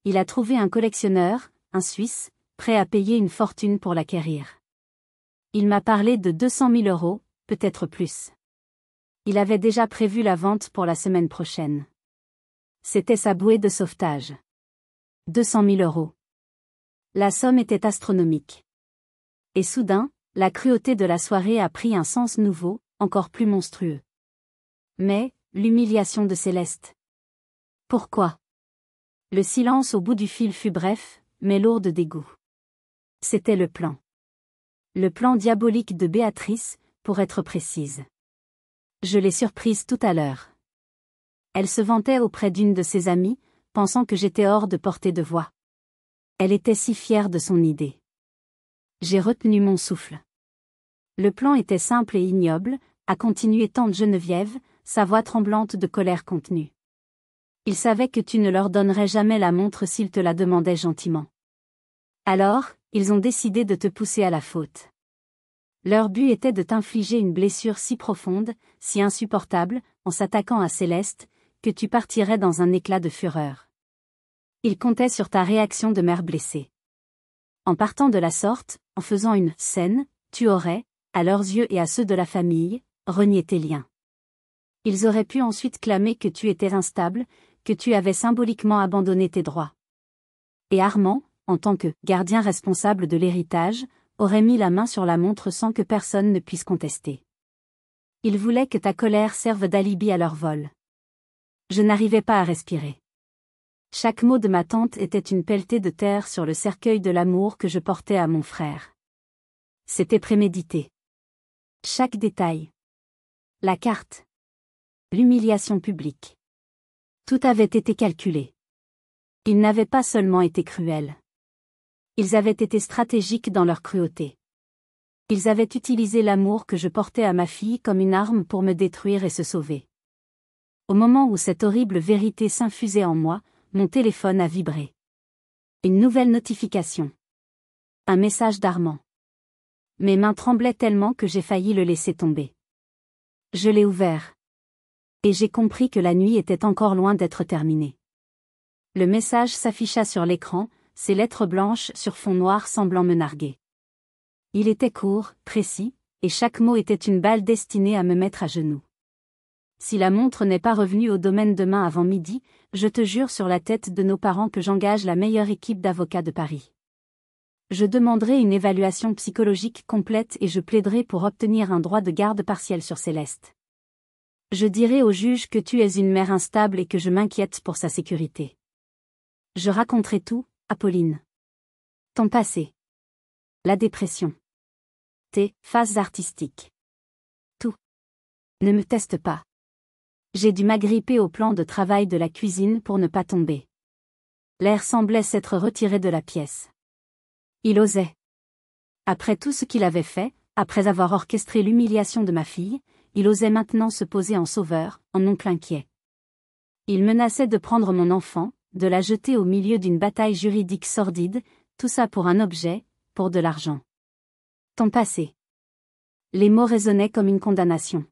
Il a trouvé un collectionneur, un Suisse, prêt à payer une fortune pour l'acquérir. Il m'a parlé de 200 000 €, peut-être plus. Il avait déjà prévu la vente pour la semaine prochaine. C'était sa bouée de sauvetage. 200 000 €. La somme était astronomique. Et soudain, la cruauté de la soirée a pris un sens nouveau, encore plus monstrueux. Mais, l'humiliation de Céleste. Pourquoi? Le silence au bout du fil fut bref, mais lourd de dégoût. C'était le plan. Le plan diabolique de Béatrice, pour être précise. Je l'ai surprise tout à l'heure. Elle se vantait auprès d'une de ses amies, pensant que j'étais hors de portée de voix. Elle était si fière de son idée. J'ai retenu mon souffle. Le plan était simple et ignoble, a continué tante Geneviève, sa voix tremblante de colère contenue. Ils savaient que tu ne leur donnerais jamais la montre s'ils te la demandaient gentiment. Alors, ils ont décidé de te pousser à la faute. Leur but était de t'infliger une blessure si profonde, si insupportable, en s'attaquant à Céleste, que tu partirais dans un éclat de fureur. Ils comptaient sur ta réaction de mère blessée. En partant de la sorte, en faisant une scène, tu aurais, à leurs yeux et à ceux de la famille, renié tes liens. Ils auraient pu ensuite clamer que tu étais instable, que tu avais symboliquement abandonné tes droits. Et Armand, en tant que gardien responsable de l'héritage, aurait mis la main sur la montre sans que personne ne puisse contester. Ils voulaient que ta colère serve d'alibi à leur vol. Je n'arrivais pas à respirer. Chaque mot de ma tante était une pelletée de terre sur le cercueil de l'amour que je portais à mon frère. C'était prémédité. Chaque détail. La carte. L'humiliation publique. Tout avait été calculé. Ils n'avaient pas seulement été cruels. Ils avaient été stratégiques dans leur cruauté. Ils avaient utilisé l'amour que je portais à ma fille comme une arme pour me détruire et se sauver. Au moment où cette horrible vérité s'infusait en moi, mon téléphone a vibré. Une nouvelle notification. Un message d'Armand. Mes mains tremblaient tellement que j'ai failli le laisser tomber. Je l'ai ouvert. Et j'ai compris que la nuit était encore loin d'être terminée. Le message s'afficha sur l'écran, ses lettres blanches sur fond noir semblant me narguer. Il était court, précis, et chaque mot était une balle destinée à me mettre à genoux. Si la montre n'est pas revenue au domaine demain avant midi, je te jure sur la tête de nos parents que j'engage la meilleure équipe d'avocats de Paris. Je demanderai une évaluation psychologique complète et je plaiderai pour obtenir un droit de garde partiel sur Céleste. Je dirai au juge que tu es une mère instable et que je m'inquiète pour sa sécurité. Je raconterai tout, Apolline. Ton passé. La dépression. Tes phases artistiques. Tout. Ne me teste pas. J'ai dû m'agripper au plan de travail de la cuisine pour ne pas tomber. L'air semblait s'être retiré de la pièce. Il osait. Après tout ce qu'il avait fait, après avoir orchestré l'humiliation de ma fille, il osait maintenant se poser en sauveur, en oncle inquiet. Il menaçait de prendre mon enfant, de la jeter au milieu d'une bataille juridique sordide, tout ça pour un objet, pour de l'argent. Ton passé. Les mots résonnaient comme une condamnation.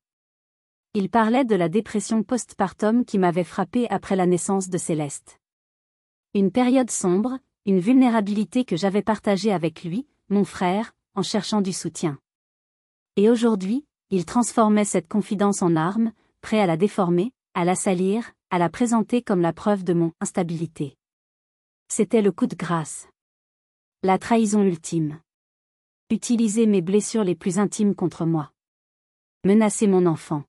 Il parlait de la dépression postpartum qui m'avait frappée après la naissance de Céleste. Une période sombre, une vulnérabilité que j'avais partagée avec lui, mon frère, en cherchant du soutien. Et aujourd'hui, il transformait cette confidence en arme, prêt à la déformer, à la salir, à la présenter comme la preuve de mon instabilité. C'était le coup de grâce. La trahison ultime. Utiliser mes blessures les plus intimes contre moi. Menacer mon enfant.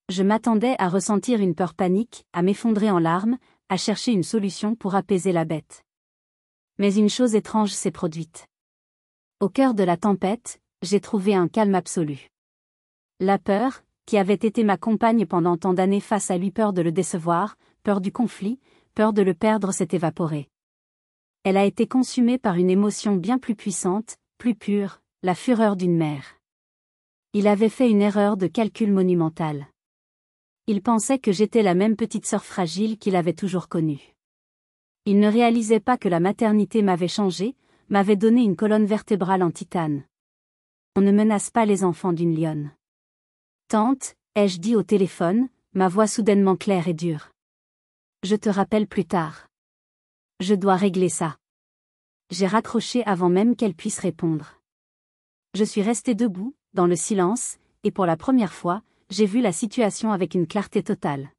Je m'attendais à ressentir une peur panique, à m'effondrer en larmes, à chercher une solution pour apaiser la bête. Mais une chose étrange s'est produite. Au cœur de la tempête, j'ai trouvé un calme absolu. La peur, qui avait été ma compagne pendant tant d'années face à lui, peur de le décevoir, peur du conflit, peur de le perdre, s'est évaporée. Elle a été consumée par une émotion bien plus puissante, plus pure, la fureur d'une mère. Il avait fait une erreur de calcul monumentale. Il pensait que j'étais la même petite sœur fragile qu'il avait toujours connue. Il ne réalisait pas que la maternité m'avait changé, m'avait donné une colonne vertébrale en titane. On ne menace pas les enfants d'une lionne. Tante, ai-je dit au téléphone, ma voix soudainement claire et dure. Je te rappelle plus tard. Je dois régler ça. J'ai raccroché avant même qu'elle puisse répondre. Je suis restée debout, dans le silence, et pour la première fois, j'ai vu la situation avec une clarté totale.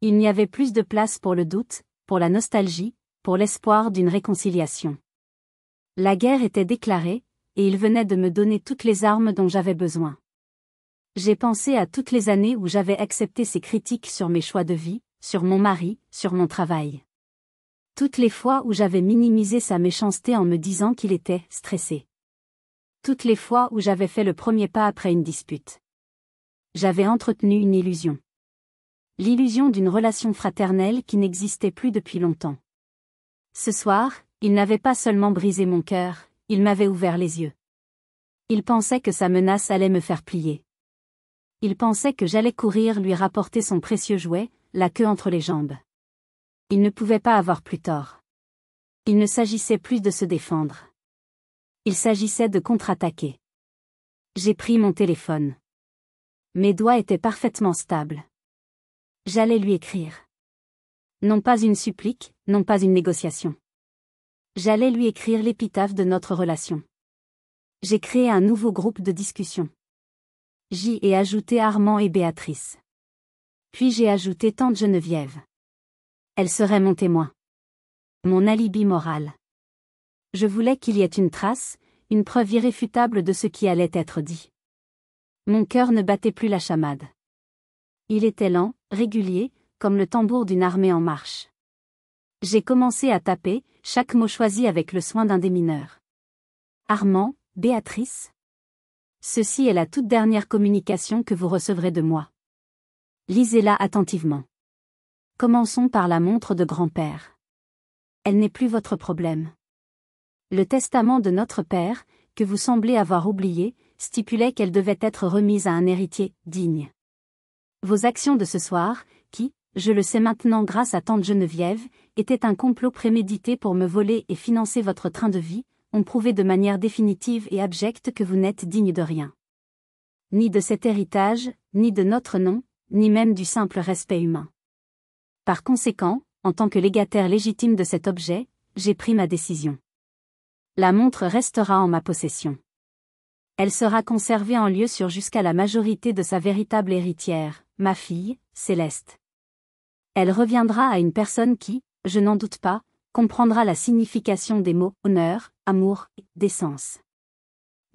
Il n'y avait plus de place pour le doute, pour la nostalgie, pour l'espoir d'une réconciliation. La guerre était déclarée, et il venait de me donner toutes les armes dont j'avais besoin. J'ai pensé à toutes les années où j'avais accepté ses critiques sur mes choix de vie, sur mon mari, sur mon travail. Toutes les fois où j'avais minimisé sa méchanceté en me disant qu'il était stressé. Toutes les fois où j'avais fait le premier pas après une dispute. J'avais entretenu une illusion. L'illusion d'une relation fraternelle qui n'existait plus depuis longtemps. Ce soir, il n'avait pas seulement brisé mon cœur, il m'avait ouvert les yeux. Il pensait que sa menace allait me faire plier. Il pensait que j'allais courir lui rapporter son précieux jouet, la queue entre les jambes. Il ne pouvait pas avoir plus tort. Il ne s'agissait plus de se défendre. Il s'agissait de contre-attaquer. J'ai pris mon téléphone. Mes doigts étaient parfaitement stables. J'allais lui écrire. Non pas une supplique, non pas une négociation. J'allais lui écrire l'épitaphe de notre relation. J'ai créé un nouveau groupe de discussion. J'y ai ajouté Armand et Béatrice. Puis j'ai ajouté tante Geneviève. Elle serait mon témoin. Mon alibi moral. Je voulais qu'il y ait une trace, une preuve irréfutable de ce qui allait être dit. Mon cœur ne battait plus la chamade. Il était lent, régulier, comme le tambour d'une armée en marche. J'ai commencé à taper, chaque mot choisi avec le soin d'un démineur. Armand, Béatrice. Ceci est la toute dernière communication que vous recevrez de moi. Lisez-la attentivement. Commençons par la montre de grand-père. Elle n'est plus votre problème. Le testament de notre père, que vous semblez avoir oublié, stipulait qu'elle devait être remise à un héritier digne. Vos actions de ce soir, qui, je le sais maintenant grâce à tante Geneviève, étaient un complot prémédité pour me voler et financer votre train de vie, ont prouvé de manière définitive et abjecte que vous n'êtes digne de rien. Ni de cet héritage, ni de notre nom, ni même du simple respect humain. Par conséquent, en tant que légataire légitime de cet objet, j'ai pris ma décision. La montre restera en ma possession. Elle sera conservée en lieu sûr jusqu'à la majorité de sa véritable héritière, ma fille, Céleste. Elle reviendra à une personne qui, je n'en doute pas, comprendra la signification des mots honneur, amour et décence.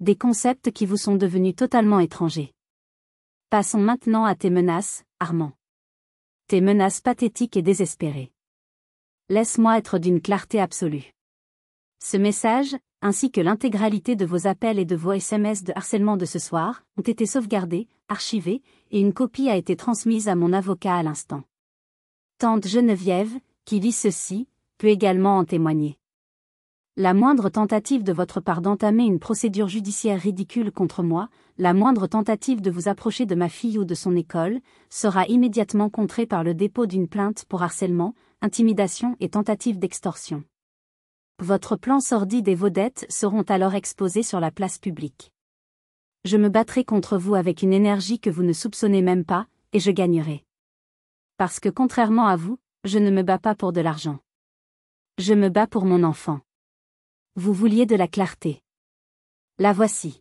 Des concepts qui vous sont devenus totalement étrangers. Passons maintenant à tes menaces, Armand. Tes menaces pathétiques et désespérées. Laisse-moi être d'une clarté absolue. Ce message, ainsi que l'intégralité de vos appels et de vos SMS de harcèlement de ce soir, ont été sauvegardés, archivés, et une copie a été transmise à mon avocat à l'instant. Tante Geneviève, qui lit ceci, peut également en témoigner. La moindre tentative de votre part d'entamer une procédure judiciaire ridicule contre moi, la moindre tentative de vous approcher de ma fille ou de son école, sera immédiatement contrée par le dépôt d'une plainte pour harcèlement, intimidation et tentative d'extorsion. Votre plan sordide et vos dettes seront alors exposés sur la place publique. Je me battrai contre vous avec une énergie que vous ne soupçonnez même pas, et je gagnerai. Parce que contrairement à vous, je ne me bats pas pour de l'argent. Je me bats pour mon enfant. Vous vouliez de la clarté. La voici.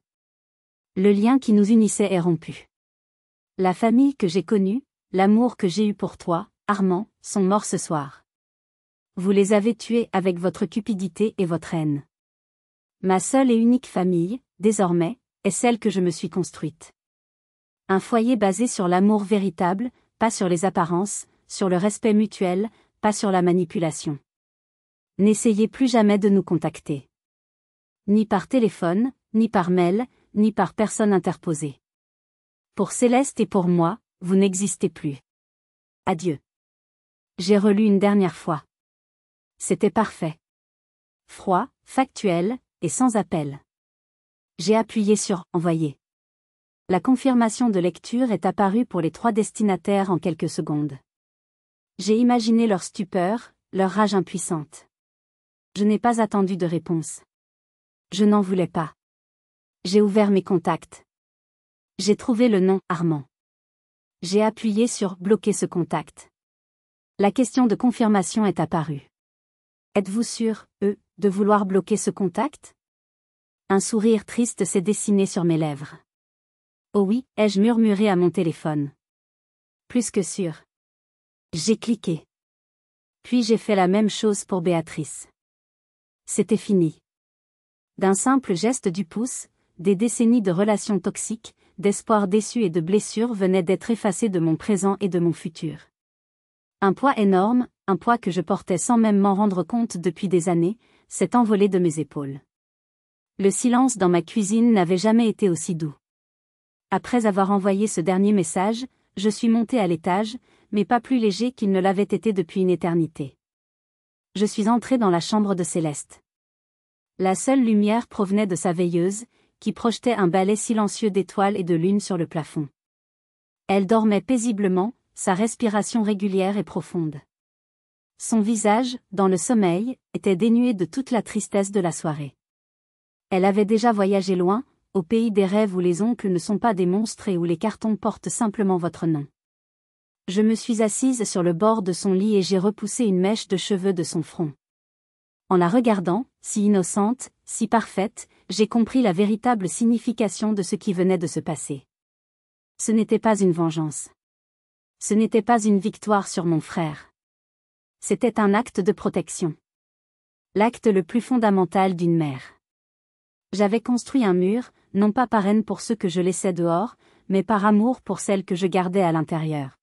Le lien qui nous unissait est rompu. La famille que j'ai connue, l'amour que j'ai eu pour toi, Armand, sont morts ce soir. Vous les avez tués avec votre cupidité et votre haine. Ma seule et unique famille, désormais, est celle que je me suis construite. Un foyer basé sur l'amour véritable, pas sur les apparences, sur le respect mutuel, pas sur la manipulation. N'essayez plus jamais de nous contacter. Ni par téléphone, ni par mail, ni par personne interposée. Pour Céleste et pour moi, vous n'existez plus. Adieu. J'ai relu une dernière fois. C'était parfait. Froid, factuel, et sans appel. J'ai appuyé sur « Envoyer ». La confirmation de lecture est apparue pour les 3 destinataires en quelques secondes. J'ai imaginé leur stupeur, leur rage impuissante. Je n'ai pas attendu de réponse. Je n'en voulais pas. J'ai ouvert mes contacts. J'ai trouvé le nom « Armand ». J'ai appuyé sur « Bloquer ce contact ». La question de confirmation est apparue. Êtes-vous sûr, de vouloir bloquer ce contact? Un sourire triste s'est dessiné sur mes lèvres. Oh oui, ai-je murmuré à mon téléphone. Plus que sûr. J'ai cliqué. Puis j'ai fait la même chose pour Béatrice. C'était fini. D'un simple geste du pouce, des décennies de relations toxiques, d'espoirs déçus et de blessures venaient d'être effacés de mon présent et de mon futur. Un poids énorme, un poids que je portais sans même m'en rendre compte depuis des années, s'est envolé de mes épaules. Le silence dans ma cuisine n'avait jamais été aussi doux. Après avoir envoyé ce dernier message, je suis monté à l'étage, mais pas plus léger qu'il ne l'avait été depuis une éternité. Je suis entré dans la chambre de Céleste. La seule lumière provenait de sa veilleuse, qui projetait un balai silencieux d'étoiles et de lune sur le plafond. Elle dormait paisiblement, sa respiration régulière et profonde. Son visage, dans le sommeil, était dénué de toute la tristesse de la soirée. Elle avait déjà voyagé loin, au pays des rêves où les oncles ne sont pas des monstres et où les cartons portent simplement votre nom. Je me suis assise sur le bord de son lit et j'ai repoussé une mèche de cheveux de son front. En la regardant, si innocente, si parfaite, j'ai compris la véritable signification de ce qui venait de se passer. Ce n'était pas une vengeance. Ce n'était pas une victoire sur mon frère. C'était un acte de protection. L'acte le plus fondamental d'une mère. J'avais construit un mur, non pas par haine pour ceux que je laissais dehors, mais par amour pour celles que je gardais à l'intérieur.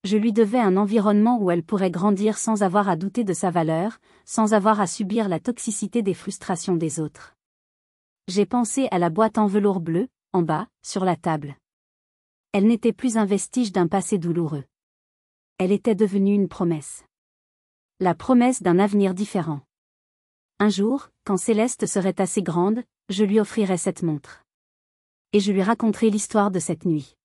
Je lui devais un environnement où elle pourrait grandir sans avoir à douter de sa valeur, sans avoir à subir la toxicité des frustrations des autres. J'ai pensé à la boîte en velours bleu, en bas, sur la table. Elle n'était plus un vestige d'un passé douloureux. Elle était devenue une promesse. La promesse d'un avenir différent. Un jour, quand Céleste serait assez grande, je lui offrirai cette montre. Et je lui raconterai l'histoire de cette nuit.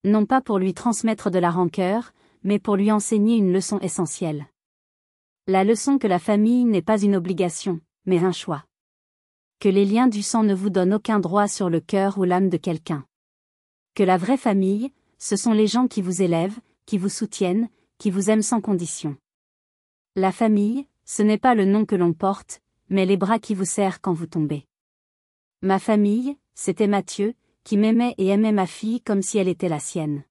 Non pas pour lui transmettre de la rancœur, mais pour lui enseigner une leçon essentielle. La leçon que la famille n'est pas une obligation, mais un choix. Que les liens du sang ne vous donnent aucun droit sur le cœur ou l'âme de quelqu'un. Que la vraie famille, ce sont les gens qui vous élèvent, qui vous soutiennent, qui vous aiment sans condition. La famille, ce n'est pas le nom que l'on porte, mais les bras qui vous serrent quand vous tombez. Ma famille, c'était Mathieu, qui m'aimait et aimait ma fille comme si elle était la sienne.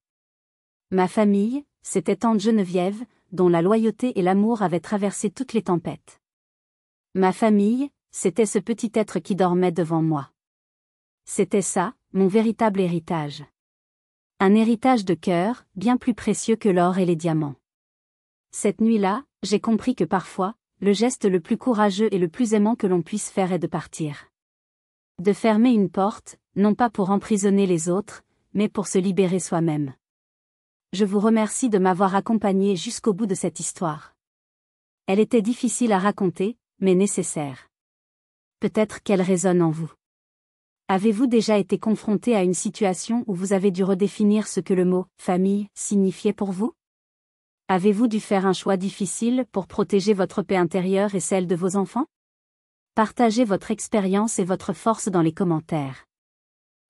Ma famille, c'était tante Geneviève, dont la loyauté et l'amour avaient traversé toutes les tempêtes. Ma famille, c'était ce petit être qui dormait devant moi. C'était ça, mon véritable héritage. Un héritage de cœur, bien plus précieux que l'or et les diamants. Cette nuit-là, j'ai compris que parfois, le geste le plus courageux et le plus aimant que l'on puisse faire est de partir. De fermer une porte, non pas pour emprisonner les autres, mais pour se libérer soi-même. Je vous remercie de m'avoir accompagné jusqu'au bout de cette histoire. Elle était difficile à raconter, mais nécessaire. Peut-être qu'elle résonne en vous. Avez-vous déjà été confronté à une situation où vous avez dû redéfinir ce que le mot « famille » signifiait pour vous? Avez-vous dû faire un choix difficile pour protéger votre paix intérieure et celle de vos enfants? Partagez votre expérience et votre force dans les commentaires.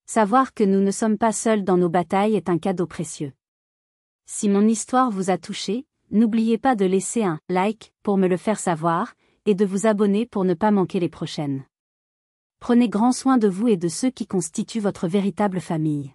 Savoir que nous ne sommes pas seuls dans nos batailles est un cadeau précieux. Si mon histoire vous a touché, n'oubliez pas de laisser un like pour me le faire savoir, et de vous abonner pour ne pas manquer les prochaines. Prenez grand soin de vous et de ceux qui constituent votre véritable famille.